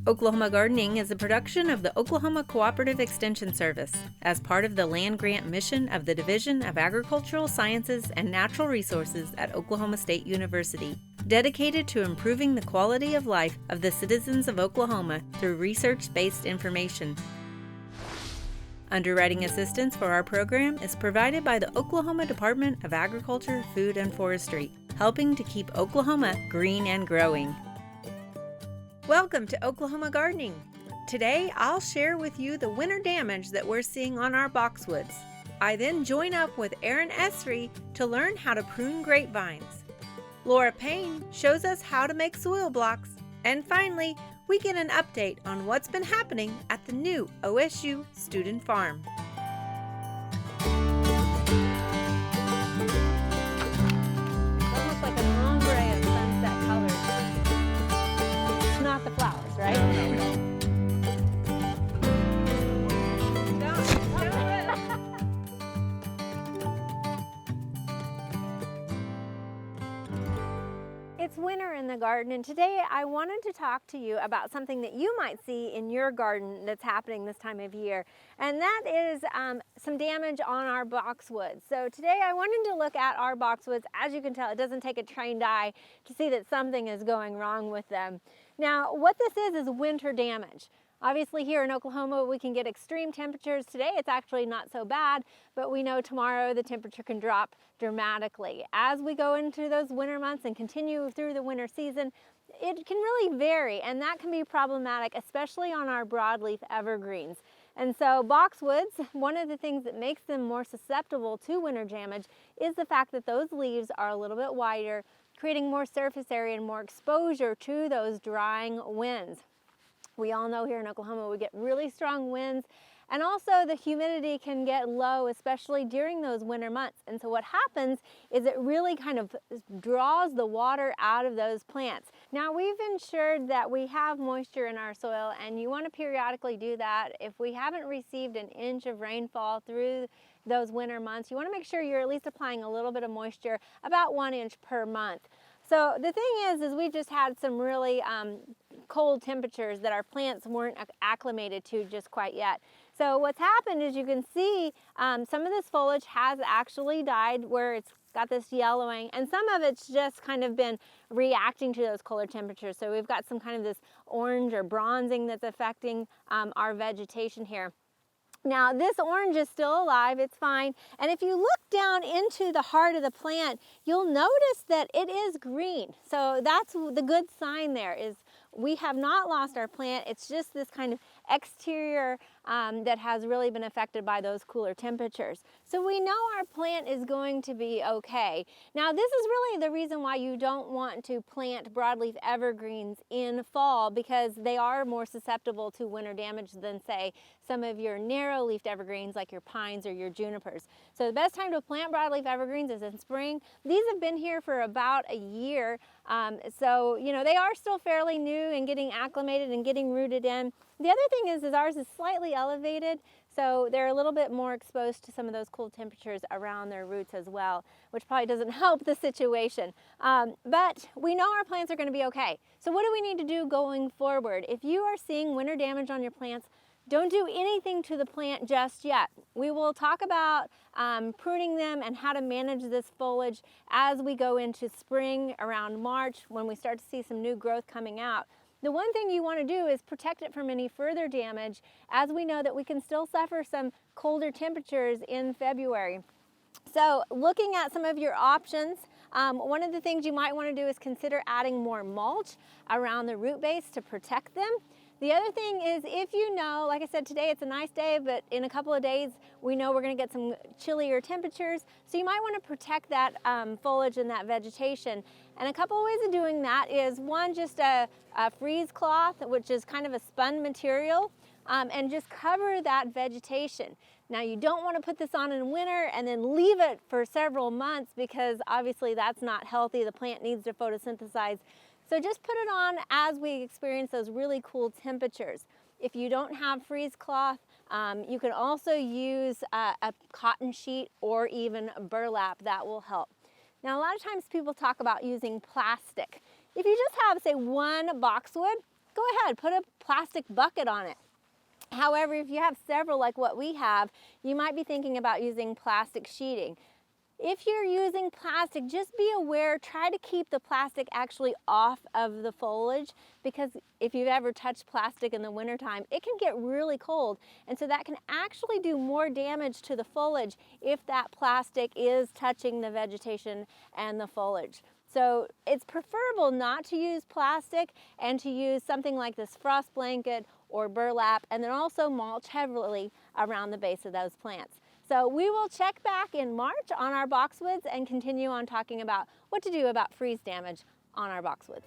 Oklahoma Gardening is a production of the Oklahoma Cooperative Extension Service as part of the land grant mission of the Division of Agricultural Sciences and Natural Resources at Oklahoma State University, dedicated to improving the quality of life of the citizens of Oklahoma through research-based information. Underwriting assistance for our program is provided by the Oklahoma Department of Agriculture, Food, and Forestry, helping to keep Oklahoma green and growing. Welcome to Oklahoma Gardening. Today, I'll share with you the winter damage that we're seeing on our boxwoods. I then join up with Aaron Esri to learn how to prune grapevines. Laura Payne shows us how to make soil blocks. And finally, we get an update on what's been happening at the new OSU Student Farm. The flowers, right? It's winter in the garden, and today I wanted to talk to you about something that you might see in your garden that's happening this time of year, and that is some damage on our boxwoods. So today I wanted to look at our boxwoods. As you can tell, it doesn't take a trained eye to see that something is going wrong with them. Now, what this is winter damage. Obviously here in Oklahoma, we can get extreme temperatures. Today, it's actually not so bad, but we know tomorrow the temperature can drop dramatically. As we go into those winter months and continue through the winter season, it can really vary, and that can be problematic, especially on our broadleaf evergreens. And so boxwoods, one of the things that makes them more susceptible to winter damage is the fact that those leaves are a little bit wider, creating more surface area and more exposure to those drying winds. We all know here in Oklahoma we get really strong winds, and also the humidity can get low, especially during those winter months. And so what happens is it really kind of draws the water out of those plants. Now, we've ensured that we have moisture in our soil, and you want to periodically do that. If we haven't received an inch of rainfall through those winter months, you want to make sure you're at least applying a little bit of moisture, about 1 inch per month. So the thing is we just had some really cold temperatures that our plants weren't acclimated to just quite yet. So what's happened is you can see some of this foliage has actually died where it's got this yellowing, and some of it's just kind of been reacting to those colder temperatures. So we've got some kind of this orange or bronzing that's affecting our vegetation here. Now, this orange is still alive, it's fine. And if you look down into the heart of the plant, you'll notice that it is green. So that's the good sign there, is we have not lost our plant. It's just this kind of exterior that has really been affected by those cooler temperatures. So we know our plant is going to be okay. Now, this is really the reason why you don't want to plant broadleaf evergreens in fall, because they are more susceptible to winter damage than, say, some of your narrow-leafed evergreens like your pines or your junipers. So the best time to plant broadleaf evergreens is in spring. These have been here for about a year, so you know they are still fairly new and getting acclimated and getting rooted in. The other thing is ours is slightly elevated, so they're a little bit more exposed to some of those cold temperatures around their roots as well, which probably doesn't help the situation. But we know our plants are going to be okay. So what do we need to do going forward? If you are seeing winter damage on your plants, don't do anything to the plant just yet. We will talk about pruning them and how to manage this foliage as we go into spring around March, when we start to see some new growth coming out. The one thing you want to do is protect it from any further damage, as we know that we can still suffer some colder temperatures in February. So looking at some of your options, one of the things you might want to do is consider adding more mulch around the root base to protect them. The other thing is, if you know, like I said, today it's a nice day, but in a couple of days we know we're going to get some chillier temperatures, so you might want to protect that foliage and that vegetation. And a couple of ways of doing that is, one, just a freeze cloth, which is kind of a spun material, and just cover that vegetation. Now, you don't want to put this on in winter and then leave it for several months, because obviously that's not healthy. The plant needs to photosynthesize. So just put it on as we experience those really cool temperatures. If you don't have freeze cloth, You can also use a cotton sheet or even burlap. That will help. Now, a lot of times people talk about using plastic. If you just have, say, one boxwood, go ahead, put a plastic bucket on it. However, if you have several like what we have, you might be thinking about using plastic sheeting. If you're using plastic, just be aware, try to keep the plastic actually off of the foliage, because if you've ever touched plastic in the wintertime, it can get really cold. And so that can actually do more damage to the foliage if that plastic is touching the vegetation and the foliage. So it's preferable not to use plastic and to use something like this frost blanket or burlap, and then also mulch heavily around the base of those plants. So we will check back in March on our boxwoods and continue on talking about what to do about freeze damage on our boxwoods.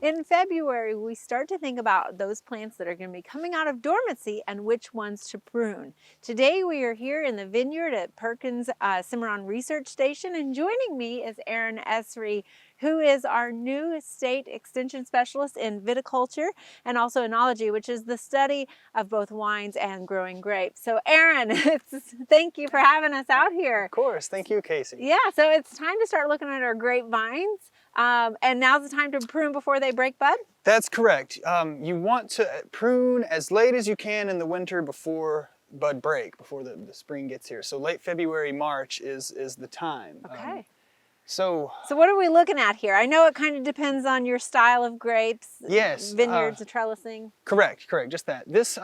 In February, we start to think about those plants that are going to be coming out of dormancy and which ones to prune. Today we are here in the vineyard at Perkins Cimarron Research Station, and joining me is Aaron Esri, who is our new state extension specialist in viticulture and also enology, which is the study of both wines and growing grapes. So Aaron, thank you for having us out here. Of course, thank you, Casey. Yeah, so it's time to start looking at our grapevines. And now's the time to prune before they break bud? That's correct. You want to prune as late as you can in the winter before bud break, before the spring gets here. So late February, March is the time. Okay. So what are we looking at here? I know it kind of depends on your style of grapes. Yes. Vineyards, trellising. Correct, just that. This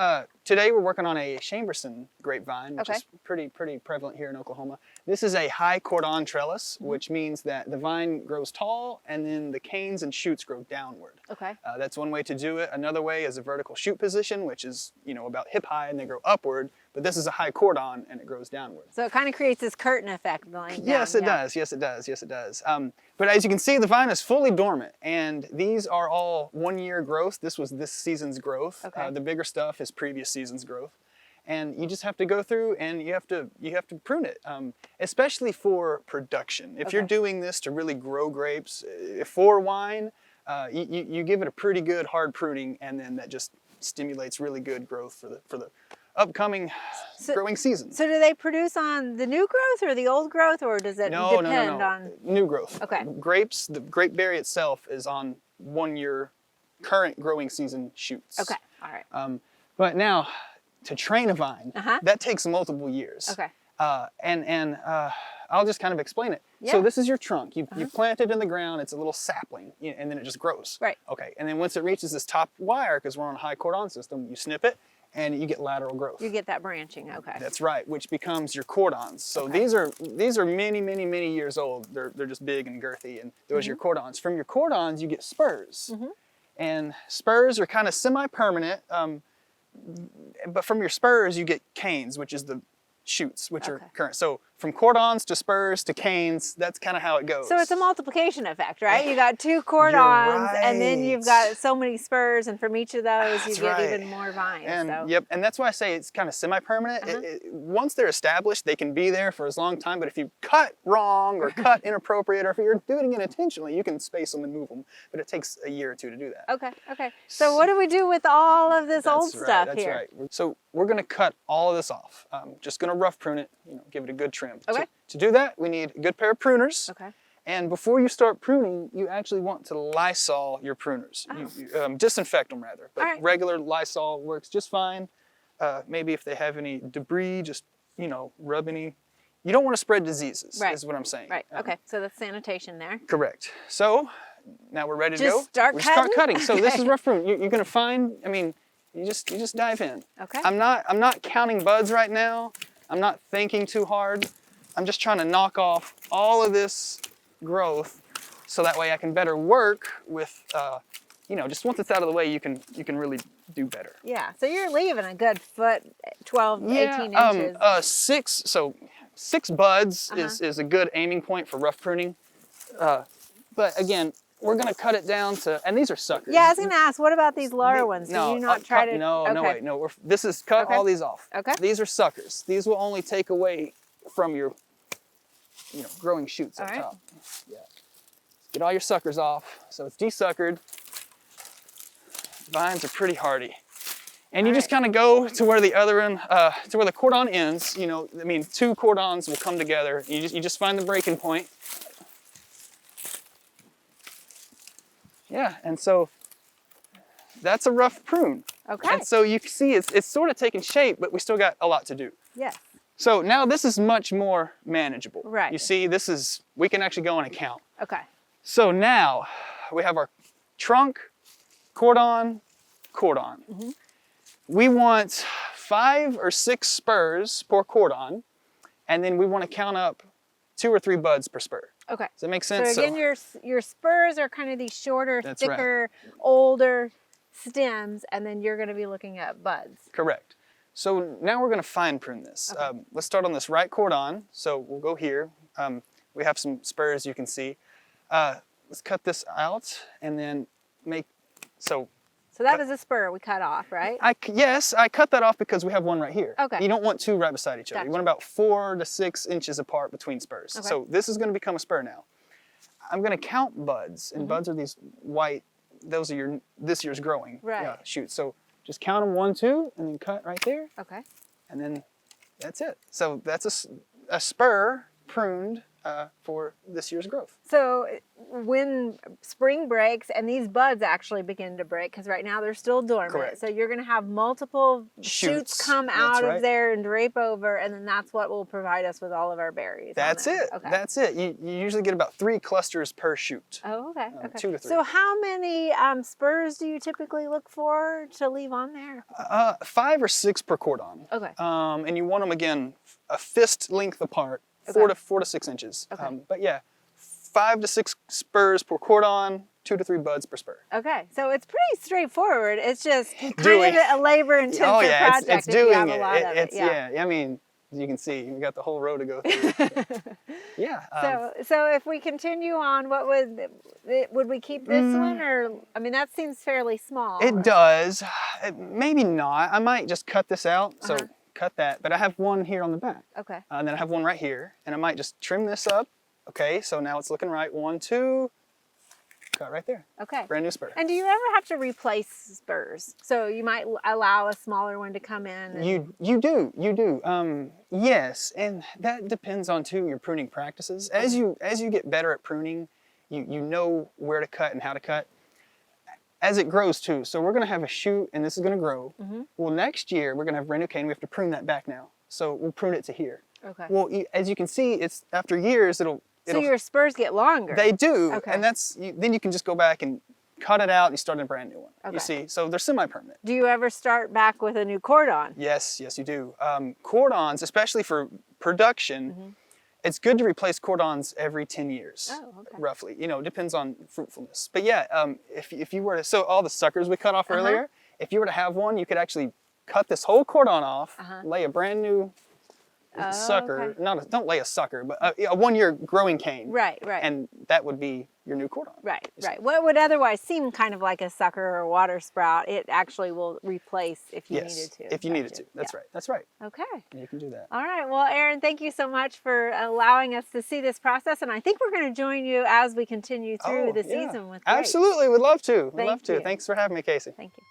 today we're working on a Chamberson grapevine, which Okay. is pretty prevalent here in Oklahoma. This is a high cordon trellis, which means that the vine grows tall and then the canes and shoots grow downward. Okay. That's one way to do it. Another way is a vertical shoot position, which is, about hip high and they grow upward. But this is a high cordon and it grows downward. So it kind of creates this curtain effect. Yes, it does. Yes, it does. Yes, it does. But as you can see, the vine is fully dormant, and these are all 1 year growth. This was this season's growth. Okay. The bigger stuff is previous season's growth. And you just have to go through and you have to prune it, especially for production. If you're doing this to really grow grapes for wine, you give it a pretty good hard pruning, and then that just stimulates really good growth for the upcoming growing season. So do they produce on the new growth or the old growth, or does it depend on? New growth. Okay. Grapes, the grape berry itself is on 1 year current growing season shoots. Okay, all right. But now, to train a vine, that takes multiple years. Okay. And I'll just kind of explain it. Yeah. So this is your trunk. You plant it in the ground. It's a little sapling, and then it just grows. Right. Okay. And then once it reaches this top wire, because we're on a high cordon system, you snip it, and you get lateral growth. You get that branching. Okay. That's right, which becomes your cordons. So these are many years old. They're just big and girthy, and those are your cordons. From your cordons, you get spurs, and spurs are kind of semi-permanent. But from your spurs, you get canes, which is the shoots, which are current. So from cordons to spurs to canes, that's kind of how it goes. So it's a multiplication effect, right? You got 2 cordons, and then you've got so many spurs, and from each of those, you get even more vines. And and that's why I say it's kind of semi-permanent. Once they're established, they can be there for as long time. But if you cut wrong or cut inappropriate, or if you're doing it intentionally, you can space them and move them. But it takes a year or two to do that. Okay. So what do we do with all of this old stuff that's here? Right. So we're going to cut all of this off. Just going to rough prune it. Give it a good trim. Okay. To do that, we need a good pair of pruners. Okay. And before you start pruning, you actually want to Lysol your pruners. Disinfect them rather. But regular Lysol works just fine. Maybe if they have any debris, just rub any. You don't want to spread diseases. Is what I'm saying. Right. Okay. So that's sanitation there. Correct. So now we're ready to go. Start cutting. So this is rough prune. You're going to find. You just dive in. Okay. I'm not counting buds right now. I'm not thinking too hard. I'm just trying to knock off all of this growth, so that way I can better work with. Just once it's out of the way, you can really do better. Yeah. So you're leaving a good foot, 12, 18 inches. 6 buds is a good aiming point for rough pruning. But again, we're going to cut it down to, and these are suckers. Yeah, I was going to ask, what about these lower ones? Do you not try to? No. This is cut all these off. Okay. These are suckers. These will only take away from your, growing shoots up top. Yeah. get all your suckers off. So it's desuckered. Vines are pretty hardy. And you just kind of go to where the other end, to where the cordon ends. You know, I mean, 2 cordons will come together. You just find the breaking point. Yeah, and so that's a rough prune. Okay. And so you see it's sort of taking shape, but we still got a lot to do. Yes. So now this is much more manageable. Right. You see, we can actually go and count. Okay. So now we have our trunk, cordon, cordon. Mm-hmm. We want 5 or 6 spurs per cordon, and then we want to count up 2 or 3 buds per spur. Okay. Does that make sense? So again, your spurs are kind of these shorter, That's thicker, older stems, and then you're going to be looking at buds. Correct. So now we're going to fine prune this. Okay. Let's start on this right cordon. So we'll go here. We have some spurs you can see. Let's cut this out and then make, so that was a spur we cut off, right? yes, I cut that off because we have one right here. Okay. You don't want 2 right beside each other. Gotcha. You want about 4 to 6 inches apart between spurs. Okay. So this is going to become a spur now. I'm going to count buds, and buds are these white, those are this year's growing Right. shoots. So just count them 1, 2, and then cut right there, Okay. and then that's it. So that's a spur pruned for this year's growth. So when spring breaks and these buds actually begin to break, because right now they're still dormant, Correct. so you're going to have multiple shoots come That's out right. of there and drape over, and then that's what will provide us with all of our berries. That's on them. it. Okay. That's it. You usually get about 3 clusters per shoot. Oh, okay. Okay. 2 to 3. So how many spurs do you typically look for to leave on there? 5 or 6 per cordon. Okay. And you want them again a fist length apart, Okay. 4 to 6 inches. Okay. But yeah, 5 to 6 spurs per cordon, 2 to 3 buds per spur. Okay, so it's pretty straightforward. It's just kind Doing. of a labor-intensive Oh yeah, project it's if you doing have a it. lot of it. It's yeah. I mean, you can see we got the whole row to go through. Yeah. So if we continue on, what would we keep this one, or I mean that seems fairly small. It does. Maybe not. I might just cut this out. So Uh-huh. cut that. But I have one here on the back. Okay. And then I have one right here. And I might just trim this up. Okay, so now it's looking right. 1, 2. Cut right there. Okay. Brand new spur. And do you ever have to replace spurs? So you might allow a smaller one to come in. And... You do. Yes, and that depends on too your pruning practices. As you get better at pruning, you know where to cut and how to cut. As it grows too, so we're going to have a shoot and this is going to grow. Mm-hmm. Well, next year we're going to have brand new cane. We have to prune that back now, so we'll prune it to here. Okay. Well, as you can see, it's after years so your spurs get longer. They do, Okay. and then you can just go back and cut it out and you start a brand new one. Okay. You see, so they're semi-permanent. Do you ever start back with a new cordon? Yes, you do. Cordons, especially for production, it's good to replace cordons every 10 years, Oh, okay. roughly. You know, it depends on fruitfulness. But yeah, if you were to, so all the suckers we cut off earlier, if you were to have one, you could actually cut this whole cordon off, lay a brand new sucker, okay. don't lay a sucker, but a 1-year growing cane. Right. And that would be your new cordon. Right. What would otherwise seem kind of like a sucker or a water sprout, it actually will replace if you needed to. If you needed to. That's right. That's right. Okay. You can do that. All right. Well, Aaron, thank you so much for allowing us to see this process. And I think we're going to join you as we continue through the season with grapes. Absolutely. We'd love to. We'd Thank love to. you. Thanks for having me, Casey. Thank you.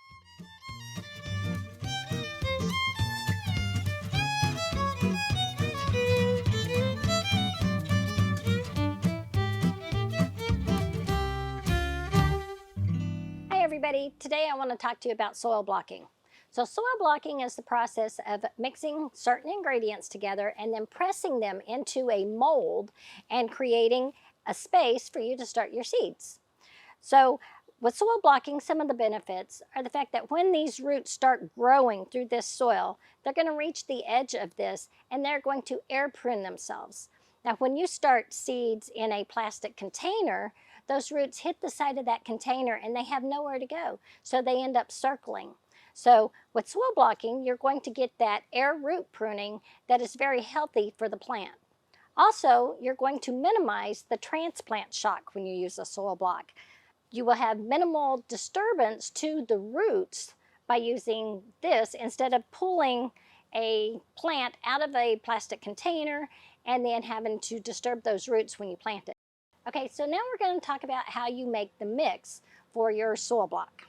Hey everybody, today I want to talk to you about soil blocking. So soil blocking is the process of mixing certain ingredients together and then pressing them into a mold and creating a space for you to start your seeds. So with soil blocking, some of the benefits are the fact that when these roots start growing through this soil, they're going to reach the edge of this and they're going to air prune themselves. Now when you start seeds in a plastic container, those roots hit the side of that container and they have nowhere to go, so they end up circling. So with soil blocking, you're going to get that air root pruning that is very healthy for the plant. Also, you're going to minimize the transplant shock when you use a soil block. You will have minimal disturbance to the roots by using this instead of pulling a plant out of a plastic container and then having to disturb those roots when you plant it. Okay, so now we're going to talk about how you make the mix for your soil block.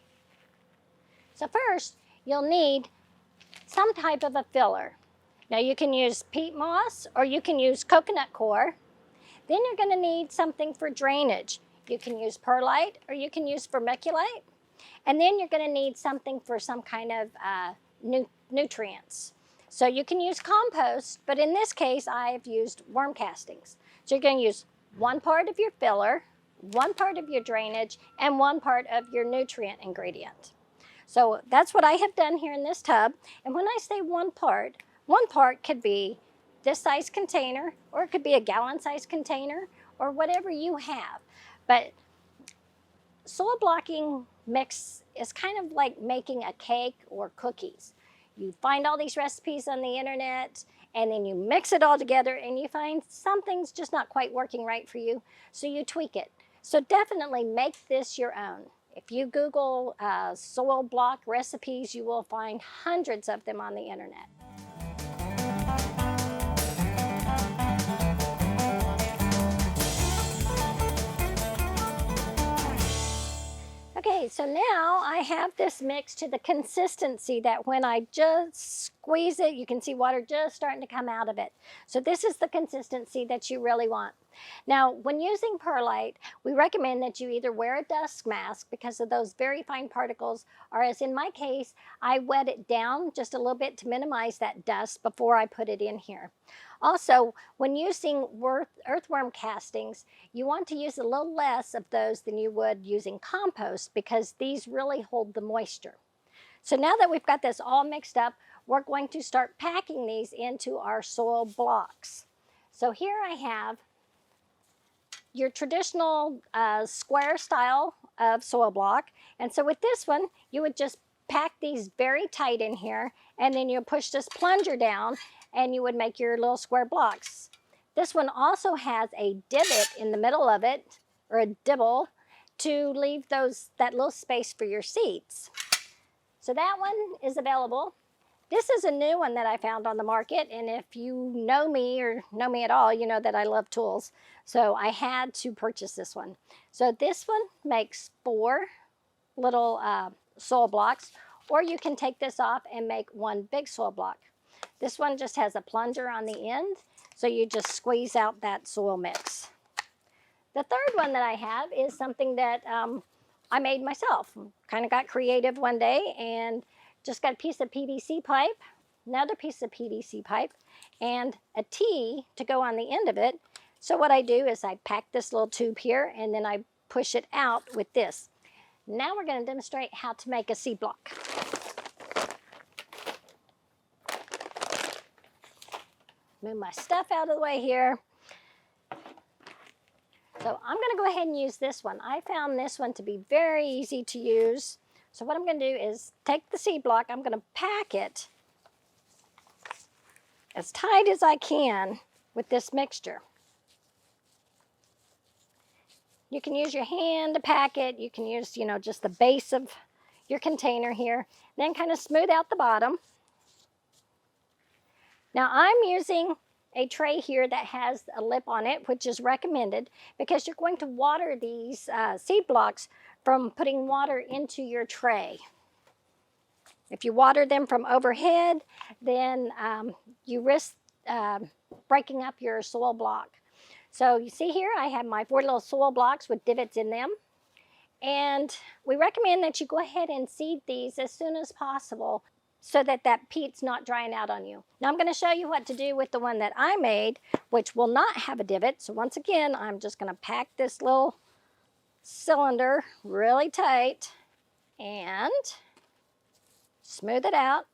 So first, you'll need some type of a filler. Now you can use peat moss or you can use coconut coir. Then you're going to need something for drainage. You can use perlite or you can use vermiculite. And then you're going to need something for some kind of nutrients. So you can use compost, but in this case, I've used worm castings. So you're going to use 1 part of your filler, 1 part of your drainage, and 1 part of your nutrient ingredient. So that's what I have done here in this tub. And when I say 1 part could be this size container, or it could be a gallon-sized container, or whatever you have. But soil blocking mix is kind of like making a cake or cookies. You find all these recipes on the internet, and then you mix it all together, and you find something's just not quite working right for you, so you tweak it. So definitely make this your own. If you Google soil block recipes, you will find hundreds of them on the internet. Okay, so now I have this mixed to the consistency that when I just squeeze it, you can see water just starting to come out of it. So this is the consistency that you really want. Now, when using perlite, we recommend that you either wear a dust mask because of those very fine particles, or as in my case, I wet it down just a little bit to minimize that dust before I put it in here. Also, when using earthworm castings, you want to use a little less of those than you would using compost because these really hold the moisture. So now that we've got this all mixed up, we're going to start packing these into our soil blocks. So here I have your traditional square style of soil block. And so with this one, you would just pack these very tight in here, and then you push this plunger down and you would make your little square blocks. This one also has a divot in the middle of it, or a dibble, to leave that little space for your seeds. So that one is available. This is a new one that I found on the market, and if you know me or know me at all, you know that I love tools. So I had to purchase this one. So this one makes 4 little soil blocks, or you can take this off and make 1 big soil block. This one just has a plunger on the end, so you just squeeze out that soil mix. The third one that I have is something that I made myself. Kind of got creative one day and just got a piece of PVC pipe, another piece of PVC pipe, and a T to go on the end of it. So what I do is I pack this little tube here, and then I push it out with this. Now we're going to demonstrate how to make a seed block. Move my stuff out of the way here. So I'm going to go ahead and use this one. I found this one to be very easy to use. So what I'm going to do is take the seed block, I'm going to pack it as tight as I can with this mixture. You can use your hand to pack it. You can use, just the base of your container here. Then kind of smooth out the bottom. Now I'm using a tray here that has a lip on it, which is recommended because you're going to water these seed blocks from putting water into your tray. If you water them from overhead, then you risk breaking up your soil block. So you see here, I have my 4 little soil blocks with divots in them. And we recommend that you go ahead and seed these as soon as possible so that that peat's not drying out on you. Now I'm going to show you what to do with the one that I made, which will not have a divot. So once again, I'm just going to pack this little cylinder really tight and smooth it out,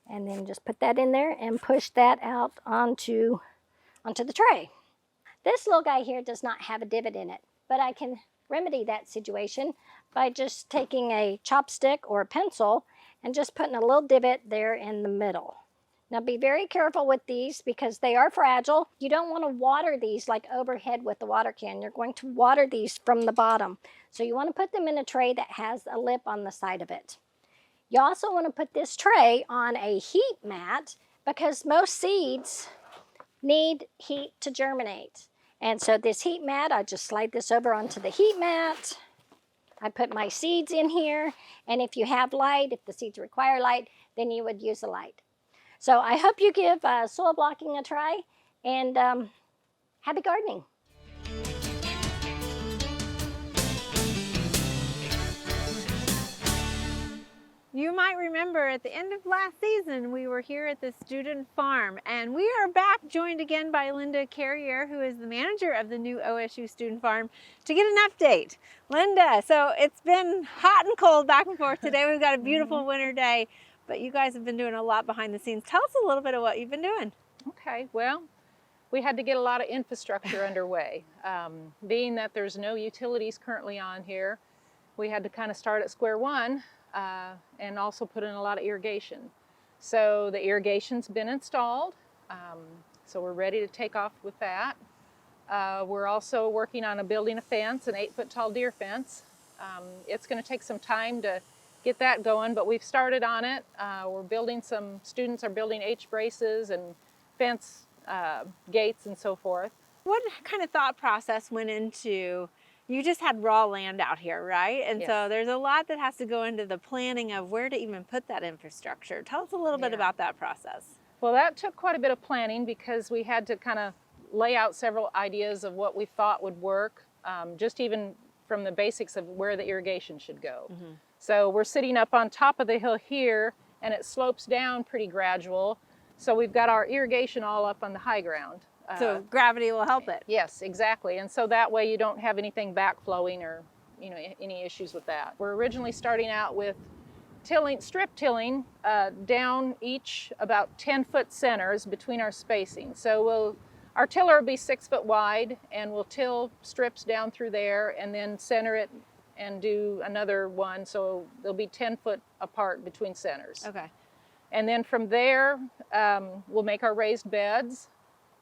and then just put that in there and push that out onto the tray. This little guy here does not have a divot in it, but I can remedy that situation by just taking a chopstick or a pencil and just putting a little divot there in the middle. Now be very careful with these because they are fragile. You don't want to water these like overhead with the water can. You're going to water these from the bottom. So you want to put them in a tray that has a lip on the side of it. You also want to put this tray on a heat mat because most seeds need heat to germinate. And so this heat mat, I just slide this over onto the heat mat. I put my seeds in here, and if you have light, if the seeds require light, then you would use a light. So I hope you give soil blocking a try, and happy gardening. You might remember at the end of last season, we were here at the student farm, and we are back joined again by Linda Carrier, who is the manager of the new OSU student farm, to get an update. Linda, so it's been hot and cold back and forth today. We've got a beautiful winter day, but you guys have been doing a lot behind the scenes. Tell us a little bit of what you've been doing. Okay, well, we had to get a lot of infrastructure underway. Being that there's no utilities currently on here, we had to kind of start at square one. And also put in a lot of irrigation. So the irrigation's been installed, so we're ready to take off with that. We're also working on building a fence, an 8-foot tall deer fence. It's going to take some time to get that going, but we've started on it. We're building students are building H-braces and fence gates and so forth. What kind of thought process went into, you just had raw land out here, right? And Yes. so there's a lot that has to go into the planning of where to even put that infrastructure. Tell us a little bit Yeah. about that process. Well, that took quite a bit of planning because we had to kind of lay out several ideas of what we thought would work, just even from the basics of where the irrigation should go. So we're sitting up on top of the hill here, and it slopes down pretty gradual. So we've got our irrigation all up on the high ground. So gravity will help it. Yes, exactly. And so that way you don't have anything backflowing or any issues with that. We're originally starting out with strip tilling down each about 10-foot centers between our spacing. So our tiller will be 6 foot wide, and we'll till strips down through there and then center it and do another one. So they'll be 10 foot apart between centers. Okay. And then from there, we'll make our raised beds.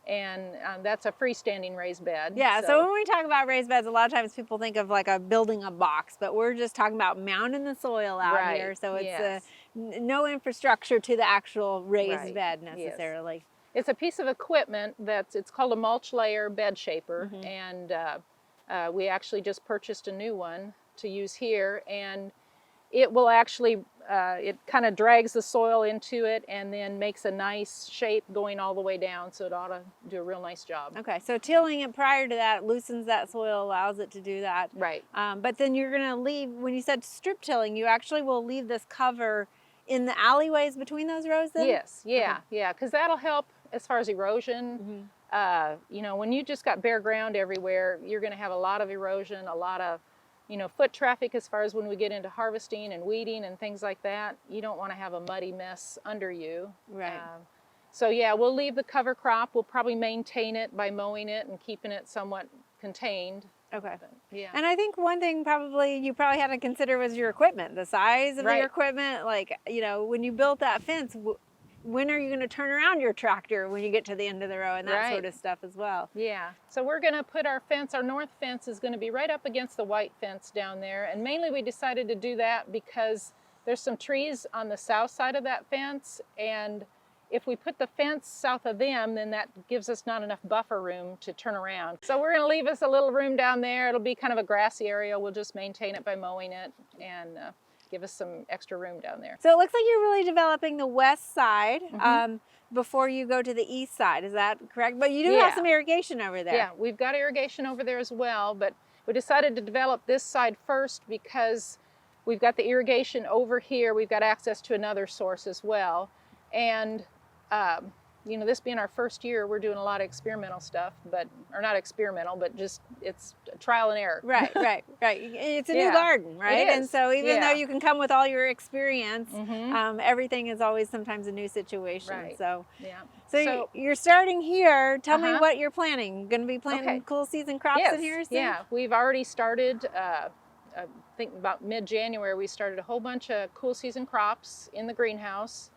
And that's a freestanding raised bed. Yeah, so when we talk about raised beds, a lot of times people think of like building a box, but we're just talking about mounding the soil out Right, here. So it's yes. no infrastructure to the actual raised Right, bed yes. necessarily. It's a piece of equipment it's called a mulch layer bed shaper, and we actually just purchased a new one to use here, and it will actually it kind of drags the soil into it and then makes a nice shape going all the way down, so it ought to do a real nice job. Okay, so tilling it prior to that loosens that soil, allows it to do that. Right. But then you're going to leave, when you said strip tilling, you actually will leave this cover in the alleyways between those rows then? Yes, yeah, yeah, because that'll help as far as erosion. When you just got bare ground everywhere, you're going to have a lot of erosion, a lot of foot traffic as far as when we get into harvesting and weeding and things like that. You don't want to have a muddy mess under you. Right. So yeah, we'll leave the cover crop. We'll probably maintain it by mowing it and keeping it somewhat contained. Okay. But, yeah. And I think one thing you probably had to consider was your equipment, the size of Right. your equipment. Like, when you built that fence, when are you going to turn around your tractor when you get to the end of the row and that sort Right. of stuff as well? Yeah, so we're going to put our north fence is going to be right up against the white fence down there. And mainly we decided to do that because there's some trees on the south side of that fence. And if we put the fence south of them, then that gives us not enough buffer room to turn around. So we're going to leave us a little room down there. It'll be kind of a grassy area. We'll just maintain it by mowing it and give us some extra room down there. So it looks like you're really developing the west side before you go to the east side. Is that correct? But you do have Yeah. some irrigation over there. Yeah, we've got irrigation over there as well, but we decided to develop this side first because we've got the irrigation over here. We've got access to another source as well. And this being our first year, we're doing a lot of experimental stuff, or not experimental, but just it's trial and error. Right. It's a new Yeah. garden, right? It is. And so even though Yeah. you can come with all your experience, Mhm. Everything is always sometimes a new situation. Right. So Yeah. you're starting here. Tell me Uh-huh. what you're planning. Going to be planting Okay. cool season crops Yes, in here soon? yeah, we've already started. I think about mid-January we started a whole bunch of cool season crops in the greenhouse.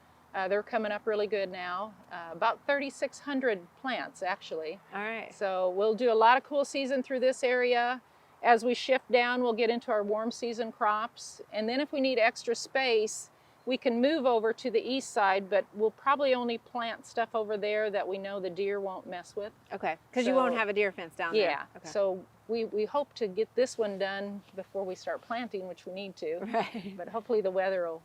They're coming up really good now. About 3,600 plants actually. All right. So we'll do a lot of cool season through this area. As we shift down, we'll get into our warm season crops. And then if we need extra space, we can move over to the east side, but we'll probably only plant stuff over there that we know the deer won't mess with. Okay, because you won't So- have a deer fence down Yeah, there. Okay. so we hope to get this one done before we start planting, which we need to. Right. But hopefully the weather will,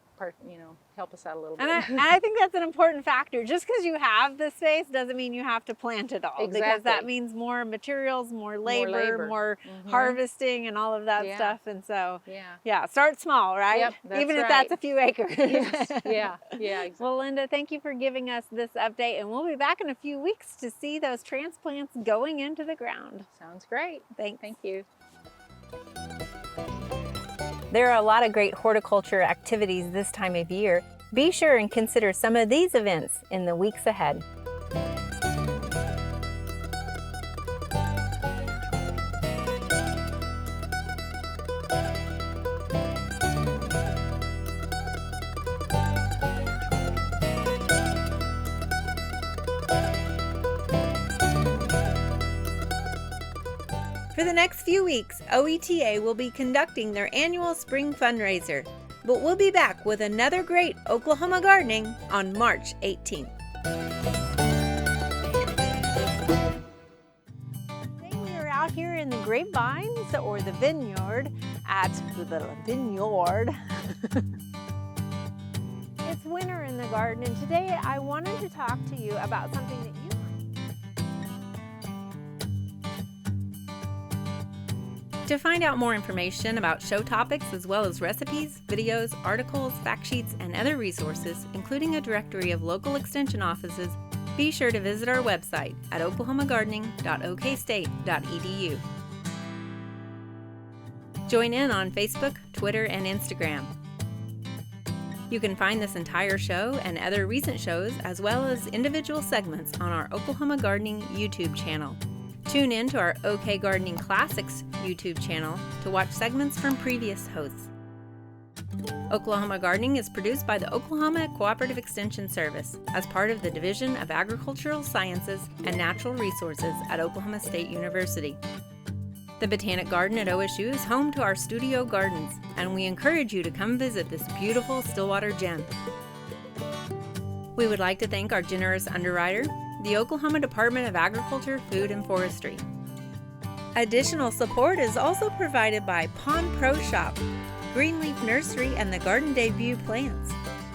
help us out a little bit. And I think that's an important factor. Just because you have the space doesn't mean you have to plant it all. Because that Exactly. means more materials, more labor, labor. more Mhm. harvesting and all of that Yeah. stuff. And so, Yeah. yeah, start small, right? Yep, that's Even if that's right. a few acres. Yes. Yeah. Exactly. Well, Linda, thank you for giving us this update. And we'll be back in a few weeks to see those transplants going into the ground. Sounds great. Thanks. Thank you. There are a lot of great horticulture activities this time of year. Be sure and consider some of these events in the weeks ahead. For the next few weeks, OETA will be conducting their annual spring fundraiser, but we'll be back with another great Oklahoma gardening on March 18th. Today we are out here in the grapevines or the vineyard at the vineyard. It's winter in the garden, and today I wanted to talk to you about something that you might. To find out more information about show topics as well as recipes, videos, articles, fact sheets, and other resources, including a directory of local extension offices, be sure to visit our website at oklahomagardening.okstate.edu. Join in on Facebook, Twitter, and Instagram. You can find this entire show and other recent shows as well as individual segments on our Oklahoma Gardening YouTube channel. Tune in to our OK Gardening Classics YouTube channel to watch segments from previous hosts. Oklahoma Gardening is produced by the Oklahoma Cooperative Extension Service as part of the Division of Agricultural Sciences and Natural Resources at Oklahoma State University. The Botanic Garden at OSU is home to our studio gardens, and we encourage you to come visit this beautiful Stillwater gem. We would like to thank our generous underwriter, the Oklahoma Department of Agriculture, Food and Forestry. Additional support is also provided by Pond Pro Shop, Greenleaf Nursery and the Garden Debut Plants,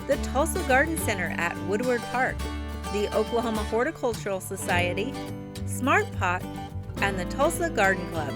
the Tulsa Garden Center at Woodward Park, the Oklahoma Horticultural Society, Smart Pot, and the Tulsa Garden Club.